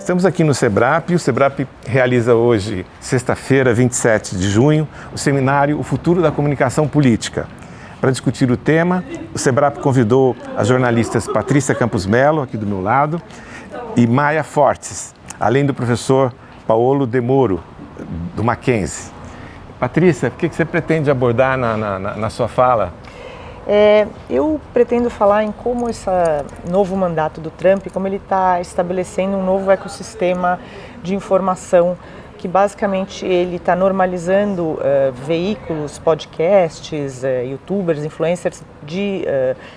Estamos aqui no SEBRAP. O SEBRAP realiza hoje, sexta-feira, 27 de junho, o seminário O Futuro da Comunicação Política. Para discutir o tema, o SEBRAP convidou as jornalistas Patrícia Campos Mello, aqui do meu lado, e Maia Fortes, além do professor Paulo De Moro, do Mackenzie. Patrícia, o que você pretende abordar na sua fala? Eu pretendo falar em como esse novo mandato do Trump, como ele está estabelecendo um novo ecossistema de informação, que basicamente ele está normalizando veículos, podcasts, youtubers, influencers de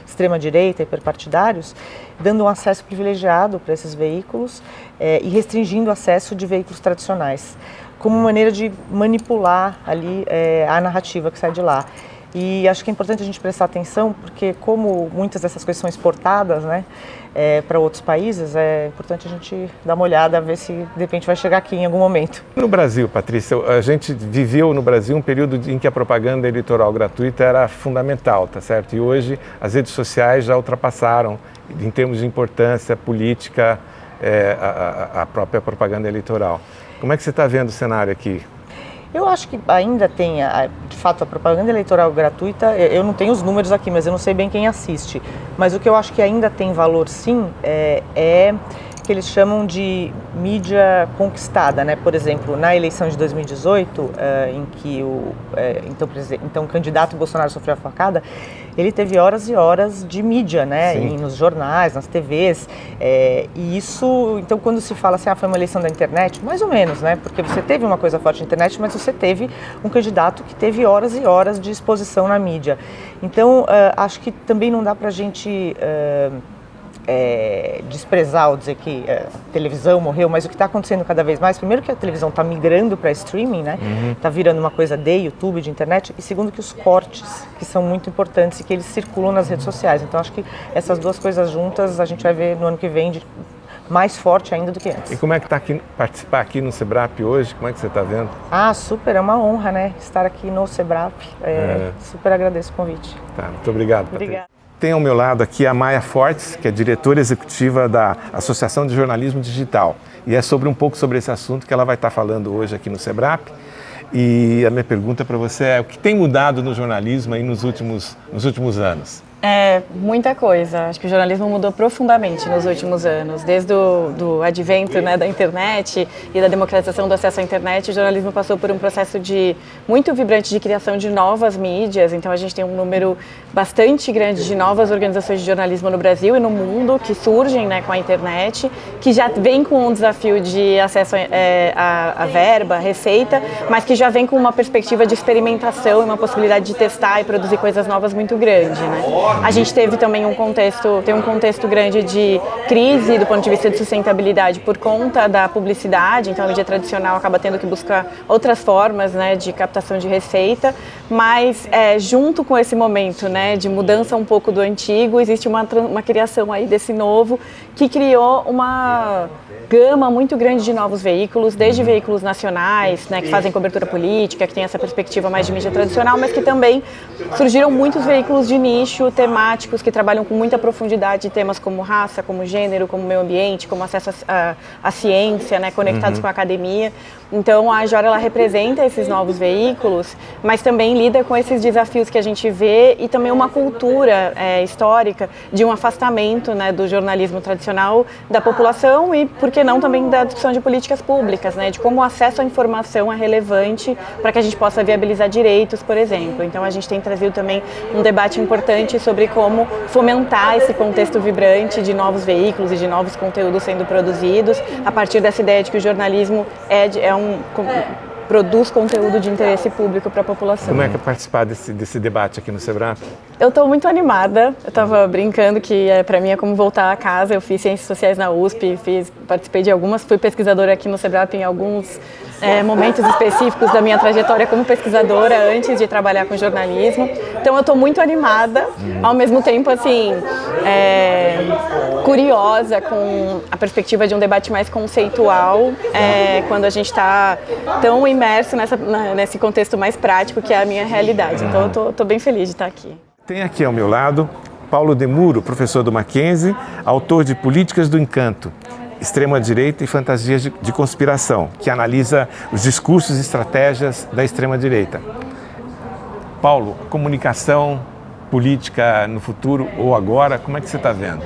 extrema-direita, hiperpartidários, dando um acesso privilegiado para esses veículos e restringindo o acesso de veículos tradicionais, como maneira de manipular ali a narrativa que sai de lá. E acho que é importante a gente prestar atenção, porque como muitas dessas coisas são exportadas, né, para outros países, é importante a gente dar uma olhada, ver se de repente vai chegar aqui em algum momento. No Brasil, Patrícia, a gente viveu no Brasil um período em que a propaganda eleitoral gratuita era fundamental, tá certo? E hoje as redes sociais já ultrapassaram, em termos de importância política, a própria propaganda eleitoral. Como é que você está vendo o cenário aqui? Eu acho que ainda tem, de fato, a propaganda eleitoral gratuita. Eu não tenho os números aqui, mas eu não sei bem quem assiste. Mas o que eu acho que ainda tem valor, sim, é que eles chamam de mídia conquistada, né? Por exemplo, na eleição de 2018, em que o então candidato Bolsonaro sofreu a facada, ele teve horas e horas de mídia, né? Nos jornais, nas TVs. E isso, então, quando se fala assim, foi uma eleição da internet, mais ou menos, né? Porque você teve uma coisa forte na internet, mas você teve um candidato que teve horas e horas de exposição na mídia. Então, acho que também não dá pra gente desprezar ou dizer que a televisão morreu, mas o que está acontecendo cada vez mais, primeiro que a televisão está migrando para streaming, né? Está virando uma coisa de YouTube, de internet, e segundo que os cortes, que são muito importantes e que eles circulam nas redes sociais. Então acho que essas duas coisas juntas a gente vai ver no ano que vem mais forte ainda do que antes. E como é que está participar aqui no SEBRAP hoje? Como é que você está vendo? Super, é uma honra, né? Estar aqui no SEBRAP. Super agradeço o convite. Tá, muito obrigado, Patrícia. Obrigada. Tem ao meu lado aqui a Maia Fortes, que é diretora executiva da Associação de Jornalismo Digital. E é um pouco sobre esse assunto que ela vai estar falando hoje aqui no SEBRAP. E a minha pergunta para você é: o que tem mudado no jornalismo aí nos últimos anos? Muita coisa. Acho que o jornalismo mudou profundamente nos últimos anos. Desde o advento, né, da internet e da democratização do acesso à internet, o jornalismo passou por um processo muito vibrante de criação de novas mídias. Então a gente tem um número bastante grande de novas organizações de jornalismo no Brasil e no mundo que surgem, né, com a internet, que já vem com um desafio de acesso a verba, receita, mas que já vem com uma perspectiva de experimentação e uma possibilidade de testar e produzir coisas novas muito grande, né? A gente teve também um contexto grande de crise do ponto de vista de sustentabilidade por conta da publicidade, então a mídia tradicional acaba tendo que buscar outras formas, né, de captação de receita, mas junto com esse momento, né, de mudança um pouco do antigo, existe uma criação aí desse novo que criou uma gama muito grande de novos veículos, desde veículos nacionais, né, que fazem cobertura política, que tem essa perspectiva mais de mídia tradicional, mas que também surgiram muitos veículos de nicho, temáticos, que trabalham com muita profundidade temas como raça, como gênero, como meio ambiente, como acesso à ciência, né, conectados com a academia. Então a Jora, ela representa esses novos veículos, mas também lida com esses desafios que a gente vê e também uma cultura histórica de um afastamento, né, do jornalismo tradicional da população e, por que não, também da discussão de políticas públicas, né, de como o acesso à informação é relevante para que a gente possa viabilizar direitos, por exemplo. Então a gente tem trazido também um debate importante sobre como fomentar esse contexto vibrante de novos veículos e de novos conteúdos sendo produzidos a partir dessa ideia de que o jornalismo produz conteúdo de interesse público para a população. Como é que é participar desse debate aqui no SEBRAP? Eu estou muito animada. Eu estava brincando que para mim é como voltar a casa. Eu fiz Ciências Sociais na USP, participei de algumas, fui pesquisadora aqui no SEBRAP em alguns momentos específicos da minha trajetória como pesquisadora antes de trabalhar com jornalismo. Então eu estou muito animada, ao mesmo tempo assim, curiosa com a perspectiva de um debate mais conceitual, quando a gente está tão imerso nesse contexto mais prático que é a minha realidade. Então eu estou bem feliz de estar aqui. Tem aqui ao meu lado Paulo De Moro, professor do Mackenzie, autor de Políticas do Encanto. Extrema-Direita e Fantasias de Conspiração, que analisa os discursos e estratégias da extrema-direita. Paulo, comunicação política no futuro ou agora, como é que você está vendo?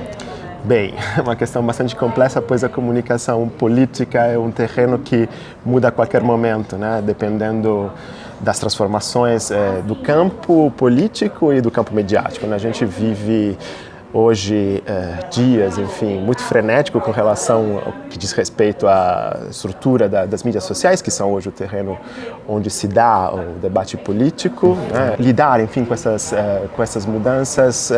Bem, é uma questão bastante complexa, pois a comunicação política é um terreno que muda a qualquer momento, né? Dependendo das transformações do campo político e do campo mediático, né? A gente vive hoje dias, enfim, muito frenético com relação ao que diz respeito à estrutura das mídias sociais, que são hoje o terreno onde se dá o debate político, né? Lidar, enfim, com essas mudanças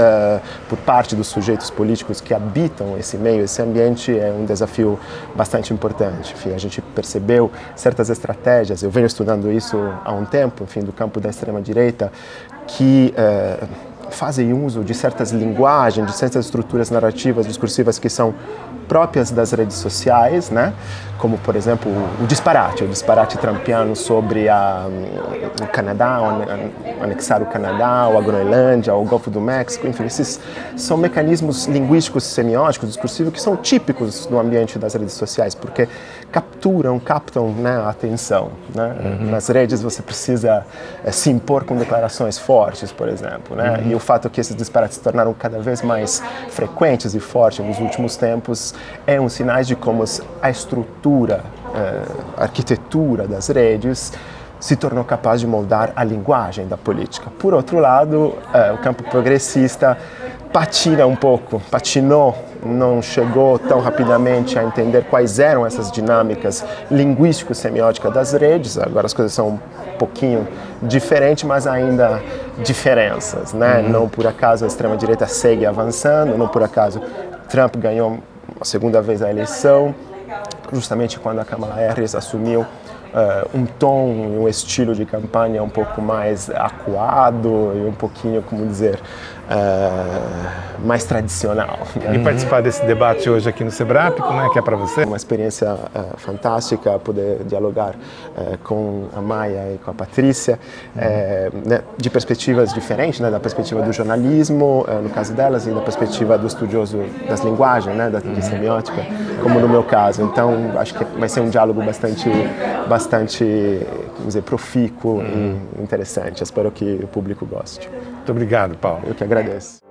por parte dos sujeitos políticos que habitam esse meio, esse ambiente, é um desafio bastante importante. Enfim, a gente percebeu certas estratégias, eu venho estudando isso há um tempo, enfim, do campo da extrema-direita, que fazem uso de certas linguagens, de certas estruturas narrativas, discursivas que são próprias das redes sociais, né? Como, por exemplo, o disparate trumpiano sobre o Canadá, anexar o Canadá, ou a Groenlândia, ou o Golfo do México, enfim, esses são mecanismos linguísticos, semióticos, discursivos que são típicos do ambiente das redes sociais, porque captam, né, a atenção, né? Nas redes você precisa se impor com declarações fortes, por exemplo, né? E o fato que esses disparates se tornaram cada vez mais frequentes e fortes nos últimos tempos é um sinal de como a estrutura, a arquitetura das redes se tornou capaz de moldar a linguagem da política. Por outro lado, o campo progressista patinou, não chegou tão rapidamente a entender quais eram essas dinâmicas linguístico-semióticas das redes. Agora as coisas são um pouquinho diferentes, mas ainda diferenças, né? Não por acaso a extrema-direita segue avançando, não por acaso Trump ganhou a segunda vez a eleição, justamente quando a Kamala Harris assumiu um tom e um estilo de campanha um pouco mais acuado e um pouquinho, como dizer, mais tradicional. E participar desse debate hoje aqui no SEBRAP, como é que é para você? Uma experiência fantástica poder dialogar com a Maia e com a Patrícia, né, de perspectivas diferentes, né, da perspectiva do jornalismo, no caso delas, e da perspectiva do estudioso das linguagens, né, da semiótica, como no meu caso. Então, acho que vai ser um diálogo bastante vamos dizer, profícuo e interessante. Espero que o público goste. Muito obrigado, Paulo. Eu que agradeço.